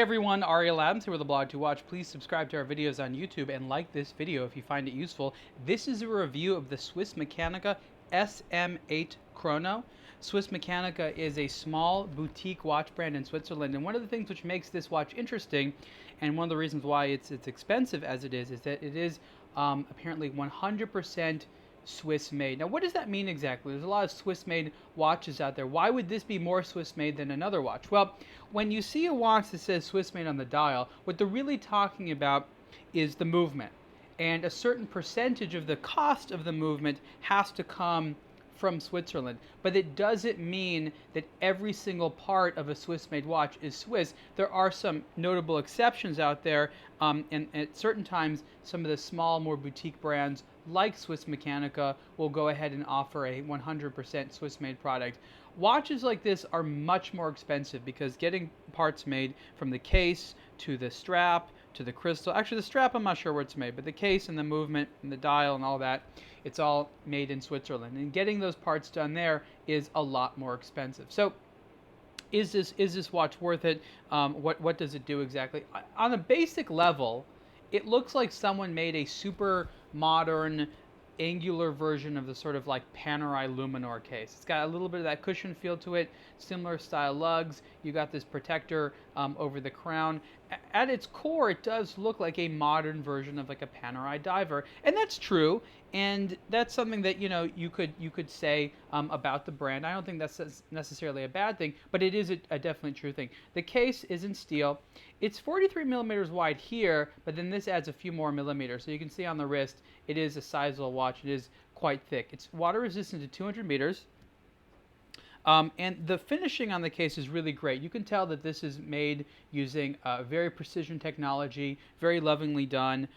everyone, Ariel Adams here with aBlogtoWatch. Please subscribe to our videos on YouTube and like this video if you find it useful. This is a review of the SuisseMecanica SM8 Chrono. SuisseMecanica is a small boutique watch brand in Switzerland, and one of the things which makes this watch interesting, and one of the reasons why it's expensive as it is that it is apparently 100% Swiss made. Now, what does that mean exactly? There's a lot of Swiss made watches out there. Why would this be more Swiss made than another watch? Well, when you see a watch that says Swiss made on the dial, what they're really talking about is the movement. And a certain percentage of the cost of the movement has to come from Switzerland. But it doesn't mean that every single part of a Swiss-made watch is Swiss. There are some notable exceptions out there, and at certain times, some of the small, more boutique brands like SuisseMecanica will go ahead and offer a 100% Swiss-made product. Watches like this are much more expensive because getting parts made from the case to the strap to the crystal, actually the strap I'm not sure where it's made, but the case and the movement and the dial and all that, it's all made in Switzerland. And getting those parts done there is a lot more expensive. So is this watch worth it? What does it do exactly? On a basic level, it looks like someone made a super modern angular version of the sort of like Panerai Luminor case. It's got a little bit of that cushion feel to it, similar style lugs. You got this protector over the crown. At its core, it does look like a modern version of like a Panerai diver, and that's true. And that's something that you could say about the brand. I don't think that's necessarily a bad thing, but it is a definitely true thing. The case is in steel. It's 43 millimeters wide here, but then this adds a few more millimeters. So you can see on the wrist, it is a sizable watch. It is quite thick. It's water resistant to 200 meters. And the finishing on the case is really great. You can tell that this is made using very precision technology, very lovingly done,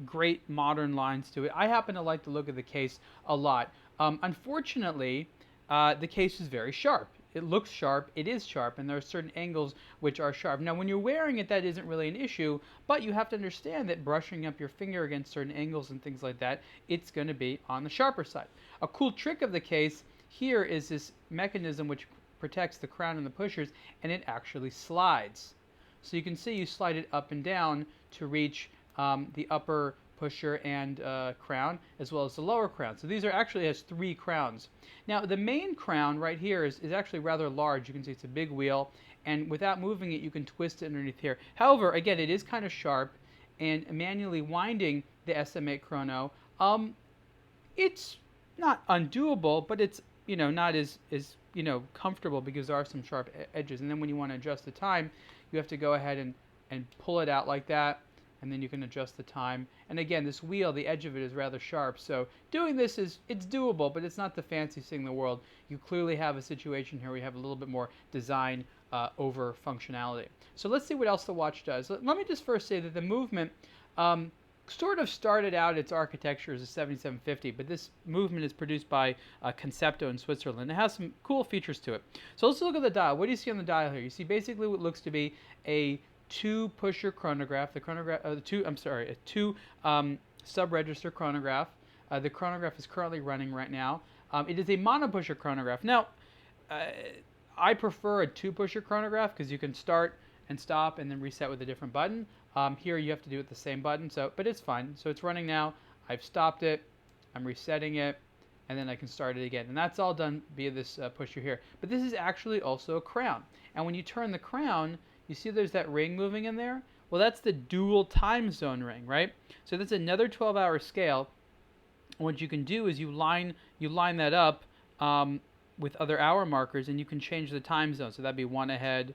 great modern lines to it. I happen to like the look of the case a lot. Unfortunately, the case is very sharp. It looks sharp, it is sharp, and there are certain angles which are sharp. Now, when you're wearing it, that isn't really an issue, but you have to understand that brushing up your finger against certain angles and things like that, it's going to be on the sharper side. A cool trick of the case here is this mechanism which protects the crown and the pushers, and it actually slides. So you can see you slide it up and down to reach the upper pusher and crown, as well as the lower crown. So these actually has 3 crowns. Now the main crown right here is actually rather large. You can see it's a big wheel, and without moving it, you can twist it underneath here. However, again, it is kind of sharp, and manually winding the SM8 Chrono, it's not undoable, but it's not as comfortable because there are some sharp edges. And then when you want to adjust the time, you have to go ahead and pull it out like that, and then you can adjust the time. And again, this wheel, the edge of it is rather sharp, so doing this it's doable, but it's not the fanciest thing in the world. You clearly have a situation here where you have a little bit more design over functionality. So let's see what else the watch does. Let me just first say that the movement sort of started out its architecture as a 7750, but this movement is produced by Concepto in Switzerland. It has some cool features to it. So let's look at the dial. What do you see on the dial here? You see basically what looks to be a 2-pusher chronograph. The chronograph, a 2 sub-register chronograph. The chronograph is currently running right now. It is a mono-pusher chronograph. Now, I prefer a 2-pusher chronograph because you can start and stop and then reset with a different button. Here you have to do it with the same button, but it's fine. So it's running now. I've stopped it. I'm resetting it, and then I can start it again. And that's all done via this pusher here. But this is actually also a crown. And when you turn the crown, you see there's that ring moving in there? Well, that's the dual time zone ring, right? So that's another 12-hour scale. And what you can do is you line that up with other hour markers, and you can change the time zone. So that'd be 1 ahead,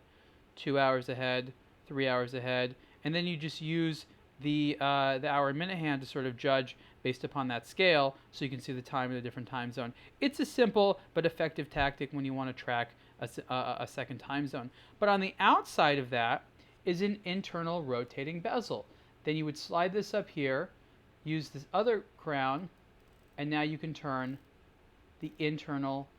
2 hours ahead, 3 hours ahead, and then you just use the hour and minute hand to sort of judge based upon that scale, so you can see the time in a different time zone. It's a simple but effective tactic when you want to track a second time zone. But on the outside of that is an internal rotating bezel. Then you would slide this up here, use this other crown, and now you can turn the internal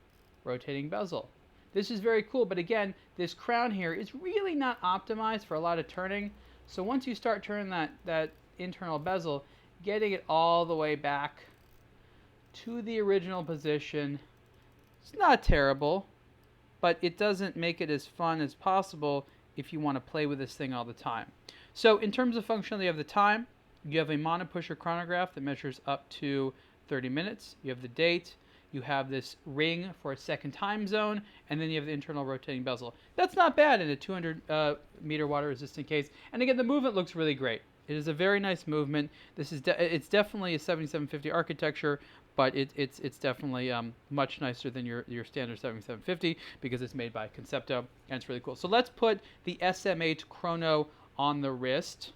rotating bezel. This is very cool, but again, this crown here is really not optimized for a lot of turning. So once you start turning that internal bezel, getting it all the way back to the original position, it's not terrible, but it doesn't make it as fun as possible if you want to play with this thing all the time. So in terms of functionality of the time, you have a mono-pusher chronograph that measures up to 30 minutes. You have the date. You have this ring for a second time zone, and then you have the internal rotating bezel. That's not bad in a 200 meter water resistant case. And again, the movement looks really great. It is a very nice movement. This is it's definitely a 7750 architecture, but it's definitely much nicer than your standard 7750 because it's made by Concepto, and it's really cool. So let's put the SM8 Chrono on the wrist.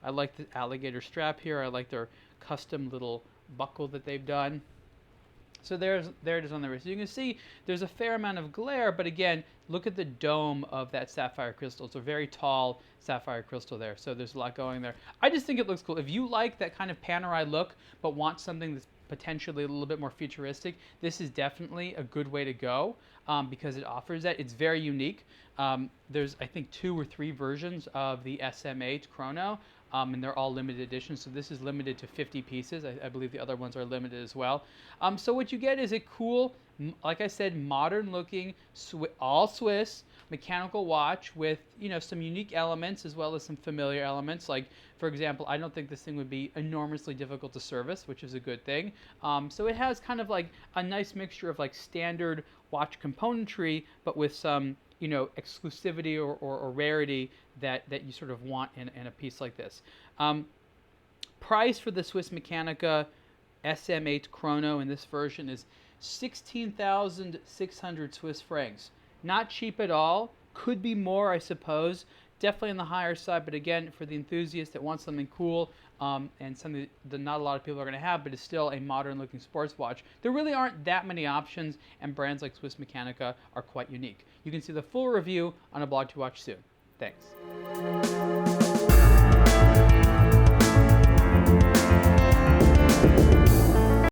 I like the alligator strap here. I like their custom little buckle that they've done. So there it is on the wrist. You can see there's a fair amount of glare, but again, look at the dome of that sapphire crystal. It's a very tall sapphire crystal there, so there's a lot going there. I just think it looks cool. If you like that kind of Panerai look, but want something that's potentially a little bit more futuristic, this is definitely a good way to go because it offers that. It's very unique. There's, I think, 2 or 3 versions of the SM8 Chrono. And they're all limited editions, so this is limited to 50 pieces. I believe the other ones are limited as well. So what you get is a cool, like I said, modern-looking, all Swiss mechanical watch with, you know, some unique elements as well as some familiar elements. Like, for example, I don't think this thing would be enormously difficult to service, which is a good thing. So it has kind of like a nice mixture of like standard watch componentry, but with some, you know, exclusivity or rarity that you sort of want in a piece like this. Price for the SuisseMecanica SM8 Chrono in this version is 16,600 Swiss francs. Not cheap at all. Could be more, I suppose. Definitely on the higher side, but again, for the enthusiast that wants something cool and something that not a lot of people are going to have, but is still a modern-looking sports watch, there really aren't that many options, and brands like SuisseMecanica are quite unique. You can see the full review on aBlogtoWatch soon. Thanks.